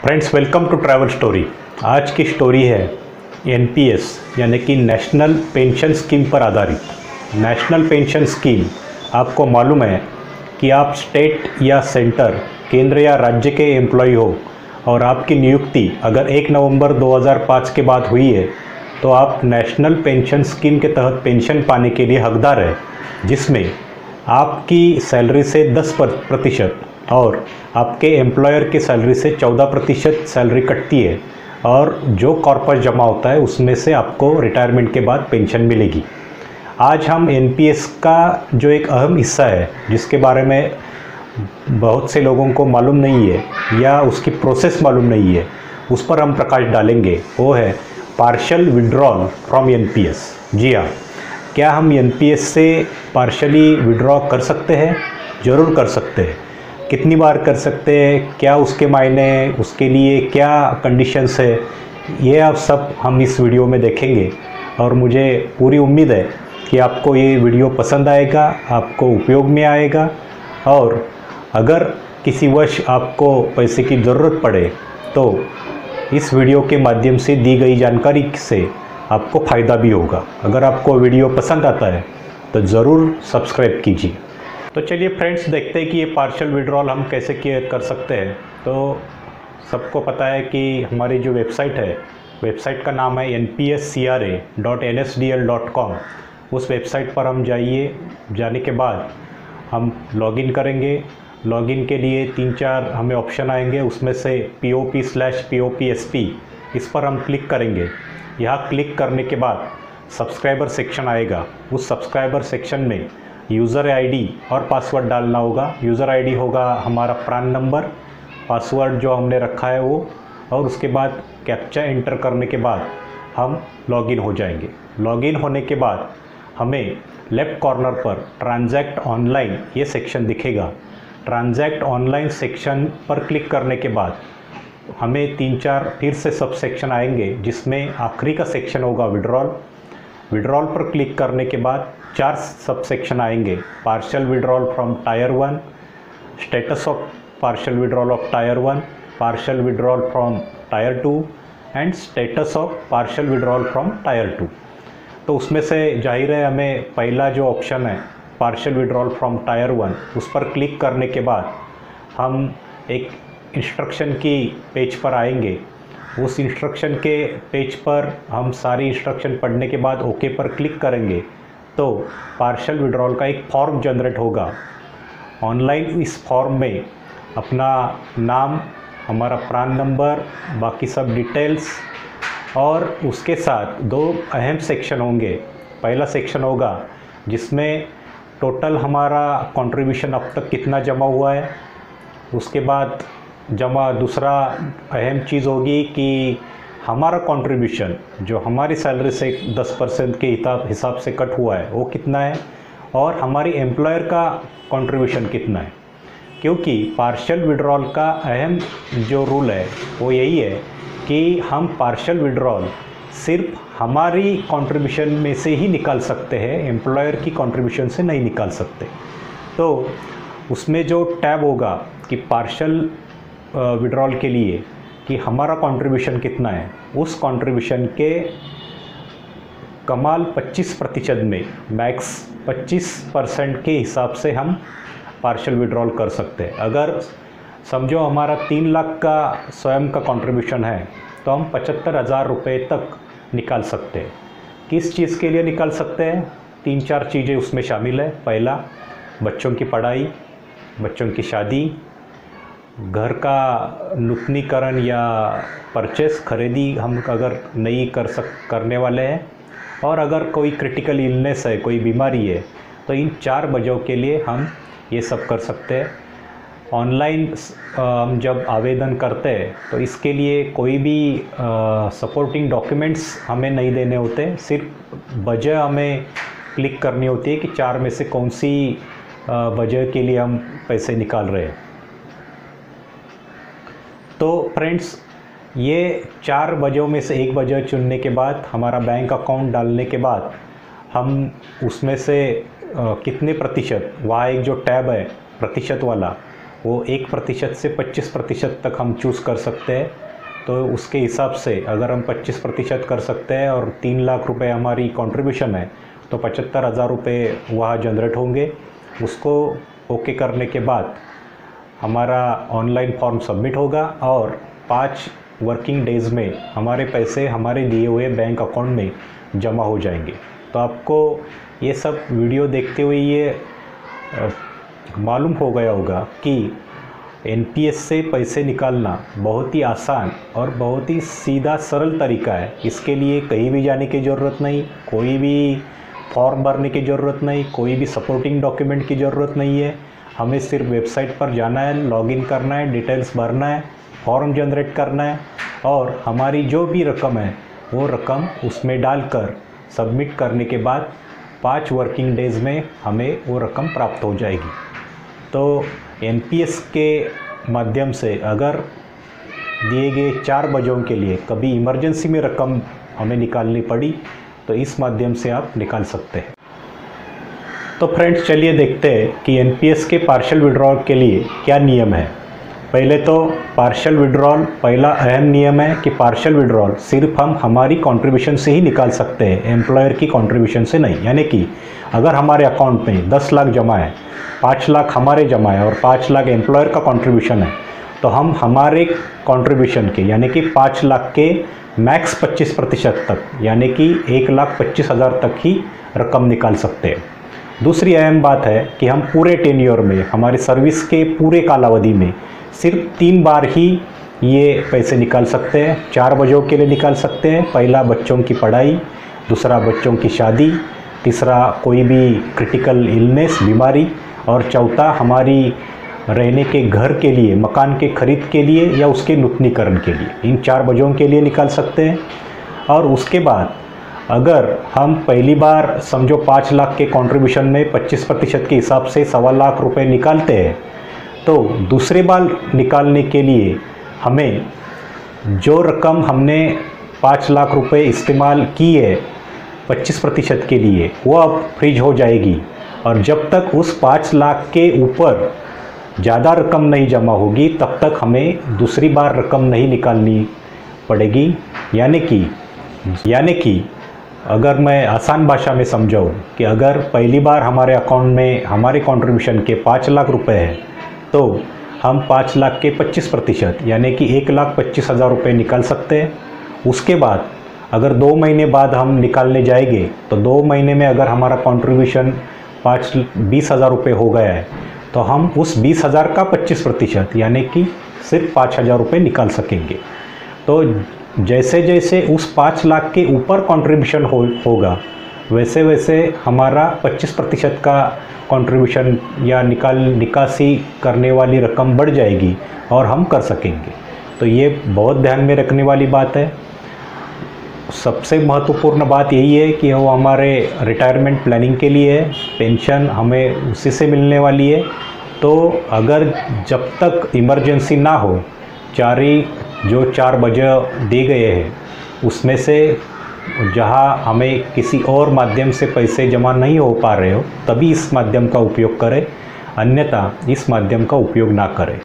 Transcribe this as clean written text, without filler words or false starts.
Friends, welcome to travel story. आज की story है एनपीएस यानी कि नेशनल पेंशन स्कीम पर आधारित। नेशनल पेंशन स्कीम, आपको मालूम है कि आप स्टेट या सेंटर, केंद्र या राज्य के एम्प्लॉय हो और आपकी नियुक्ति अगर 1 नवंबर 2005 के बाद हुई है तो आप नेशनल पेंशन स्कीम के तहत पेंशन पाने के लिए हकदार है, जिसमें आपकी सैलरी से 10% और आपके एम्प्लॉयर की सैलरी से 14% सैलरी कटती है और जो कॉर्पस जमा होता है उसमें से आपको रिटायरमेंट के बाद पेंशन मिलेगी। आज हम एनपीएस का जो एक अहम हिस्सा है, जिसके बारे में बहुत से लोगों को मालूम नहीं है या उसकी प्रोसेस मालूम नहीं है, उस पर हम प्रकाश डालेंगे। वो है पार्शियल विड्रॉल फ्रॉम एनपीएस। जी हाँ, क्या हम एनपीएस से पार्शली विड्रॉ कर सकते हैं? ज़रूर कर सकते हैं। कितनी बार कर सकते हैं, क्या उसके मायने, उसके लिए क्या कंडीशंस है, ये आप सब हम इस वीडियो में देखेंगे। और मुझे पूरी उम्मीद है कि आपको ये वीडियो पसंद आएगा, आपको उपयोग में आएगा। और अगर किसी वश आपको पैसे की ज़रूरत पड़े तो इस वीडियो के माध्यम से दी गई जानकारी से आपको फ़ायदा भी होगा। अगर आपको वीडियो पसंद आता है तो ज़रूर सब्सक्राइब कीजिए। तो चलिए फ्रेंड्स, देखते हैं कि ये पार्शियल विड्रॉल हम कैसे कर सकते हैं। तो सबको पता है कि हमारी जो वेबसाइट है, वेबसाइट का नाम है npscra.nsdl.com। उस वेबसाइट पर हम जाने के बाद हम लॉगिन करेंगे। लॉगिन के लिए 3-4 हमें ऑप्शन आएंगे, उसमें से POP/POPSP, इस पर हम क्लिक करेंगे। यहाँ क्लिक करने के बाद सब्सक्राइबर सेक्शन आएगा। उस सब्सक्राइबर सेक्शन में यूज़र आईडी और पासवर्ड डालना होगा। यूज़र आईडी होगा हमारा प्रान नंबर, पासवर्ड जो हमने रखा है वो, और उसके बाद कैप्चा एंटर करने के बाद हम लॉगिन हो जाएंगे। लॉगिन होने के बाद हमें लेफ़्ट कॉर्नर पर ट्रांजैक्ट ऑनलाइन ये सेक्शन दिखेगा। ट्रांजैक्ट ऑनलाइन सेक्शन पर क्लिक करने के बाद हमें 3-4 फिर से सब सेक्शन आएंगे, जिसमें आखिरी का सेक्शन होगा विड्रॉल। विड्रॉल पर क्लिक करने के बाद 4 सब सेक्शन आएंगे। Partial withdrawal from tyre 1, status of partial withdrawal of tyre 1, partial withdrawal from tyre 2 and status of partial withdrawal from tyre 2। तो उसमें से जाहिर है हमें पहला जो ऑप्शन है पार्शियल विड्रॉल फ्रॉम टायर 1, उस पर क्लिक करने के बाद हम एक इंस्ट्रक्शन की पेज पर आएंगे। उस इंस्ट्रक्शन के पेज पर हम सारी इंस्ट्रक्शन पढ़ने के बाद ओके पर क्लिक करेंगे तो पार्शियल विड्रॉल का एक फॉर्म जनरेट होगा। ऑनलाइन इस फॉर्म में अपना नाम, हमारा प्रान नंबर, बाकी सब डिटेल्स और उसके साथ 2 अहम सेक्शन होंगे। पहला सेक्शन होगा जिसमें टोटल हमारा कंट्रीब्यूशन अब तक कितना जमा हुआ है। उसके बाद दूसरा अहम चीज़ होगी कि हमारा कंट्रीब्यूशन जो हमारी सैलरी से 10% के हिसाब से कट हुआ है वो कितना है, और हमारी एम्प्लॉयर का कंट्रीब्यूशन कितना है। क्योंकि पार्शियल विड्रॉल का अहम जो रूल है वो यही है कि हम पार्शियल विड्रॉल सिर्फ हमारी कंट्रीब्यूशन में से ही निकाल सकते हैं, एम्प्लॉयर की कंट्रीब्यूशन से नहीं निकाल सकते। तो उसमें जो टैब होगा कि पार्शियल विड्रॉल के लिए कि हमारा कंट्रीब्यूशन कितना है, उस कंट्रीब्यूशन के कमाल 25% में, मैक्स 25% के हिसाब से हम पार्शियल विड्रॉल कर सकते हैं। अगर समझो हमारा 3 लाख का स्वयं का कंट्रीब्यूशन है तो हम 75,000 रुपये तक निकाल सकते हैं। किस चीज़ के लिए निकाल सकते हैं? 3-4 चीज़ें उसमें शामिल है। पहला, बच्चों की पढ़ाई, बच्चों की शादी, घर का नूतनीकरण या परचेस, खरीदी हम अगर नई करने वाले हैं, और अगर कोई क्रिटिकल इलनेस है, कोई बीमारी है, तो इन 4 वजहों के लिए हम ये सब कर सकते हैं। ऑनलाइन हम जब आवेदन करते हैं तो इसके लिए कोई भी सपोर्टिंग डॉक्यूमेंट्स हमें नहीं देने होते, सिर्फ वजह हमें क्लिक करनी होती है कि 4 में से कौन सी वजह के लिए हम पैसे निकाल रहे हैं। तो फ्रेंड्स, ये 4 वजहों में से एक वजह चुनने के बाद, हमारा बैंक अकाउंट डालने के बाद, हम उसमें से कितने प्रतिशत, वहाँ एक जो टैब है प्रतिशत वाला, वो 1% से 25% तक हम चूज़ कर सकते हैं। तो उसके हिसाब से अगर हम 25% कर सकते हैं और 3 लाख रुपए हमारी कंट्रीब्यूशन है तो 75,000 रुपये वहाँ जनरेट होंगे। उसको ओके करने के बाद हमारा ऑनलाइन फॉर्म सबमिट होगा और 5 वर्किंग डेज़ में हमारे पैसे हमारे दिए हुए बैंक अकाउंट में जमा हो जाएंगे। तो आपको ये सब वीडियो देखते हुए ये मालूम हो गया होगा कि एनपीएस से पैसे निकालना बहुत ही आसान और बहुत ही सीधा सरल तरीका है। इसके लिए कहीं भी जाने की ज़रूरत नहीं, कोई भी फॉर्म भरने की ज़रूरत नहीं, कोई भी सपोर्टिंग डॉक्यूमेंट की ज़रूरत नहीं है। हमें सिर्फ वेबसाइट पर जाना है, लॉगिन करना है, डिटेल्स भरना है, फॉर्म जनरेट करना है और हमारी जो भी रकम है वो रकम उसमें डालकर सबमिट करने के बाद 5 वर्किंग डेज़ में हमें वो रकम प्राप्त हो जाएगी। तो एनपीएस के माध्यम से अगर दिए गए 4 बजों के लिए कभी इमरजेंसी में रकम हमें निकालनी पड़ी तो इस माध्यम से आप निकाल सकते हैं। तो फ्रेंड्स चलिए देखते हैं कि एनपीएस के पार्शियल विड्रॉल के लिए क्या नियम है। पहले तो पार्शियल विड्रॉल पहला अहम नियम है कि पार्शियल विड्रॉल सिर्फ हम हमारी कंट्रीब्यूशन से ही निकाल सकते हैं, एम्प्लॉयर की कंट्रीब्यूशन से नहीं। यानी कि अगर हमारे अकाउंट में 10 लाख जमा है, 5 लाख हमारे जमा है और 5 लाख एम्प्लॉयर का कंट्रीब्यूशन है तो हम हमारे कंट्रीब्यूशन के यानी कि 5 लाख के मैक्स 25% तक यानी कि 1,25,000 तक ही रकम निकाल सकते हैं। दूसरी अहम बात है कि हम पूरे टेन्योर में हमारी सर्विस के पूरे कालावधि में सिर्फ 3 बार ही ये पैसे निकाल सकते हैं। 4 बजों के लिए निकाल सकते हैं। पहला बच्चों की पढ़ाई, दूसरा बच्चों की शादी, तीसरा कोई भी क्रिटिकल इलनेस बीमारी और चौथा हमारी रहने के घर के लिए, मकान के खरीद के लिए या उसके नूतनीकरण के लिए। इन 4 बजों के लिए निकाल सकते हैं। और उसके बाद अगर हम पहली बार समझो 5 लाख के कंट्रीब्यूशन में 25% के हिसाब से 1.25 लाख रुपए निकालते हैं तो दूसरी बार निकालने के लिए हमें जो रकम हमने 5 लाख रुपए इस्तेमाल की है 25% के लिए वो अब फ्रीज हो जाएगी और जब तक उस 5 लाख के ऊपर ज़्यादा रकम नहीं जमा होगी तब तक हमें दूसरी बार रकम नहीं निकालनी पड़ेगी। यानी कि अगर मैं आसान भाषा में समझाऊँ कि अगर पहली बार हमारे अकाउंट में हमारे कंट्रीब्यूशन के 5 लाख रुपए हैं तो हम 5 लाख के 25% यानी कि 1,25,000 रुपये निकाल सकते हैं। उसके बाद अगर 2 महीने बाद हम निकालने जाएंगे तो 2 महीने में अगर हमारा कंट्रीब्यूशन 20,000 रुपये हो गया है तो हम उस 20,000 का 25% यानी कि सिर्फ 5,000 रुपये निकाल सकेंगे। तो जैसे जैसे उस 5 लाख के ऊपर कंट्रीब्यूशन होगा वैसे वैसे हमारा 25% का कंट्रीब्यूशन या निकासी करने वाली रकम बढ़ जाएगी और हम कर सकेंगे। तो ये बहुत ध्यान में रखने वाली बात है। सबसे महत्वपूर्ण बात यही है कि वो हमारे रिटायरमेंट प्लानिंग के लिए है, पेंशन हमें उसी से मिलने वाली है। तो अगर जब तक इमरजेंसी ना हो, जो 4 बजे दिए गए हैं उसमें से जहां हमें किसी और माध्यम से पैसे जमा नहीं हो पा रहे हो तभी इस माध्यम का उपयोग करें, अन्यथा इस माध्यम का उपयोग ना करें।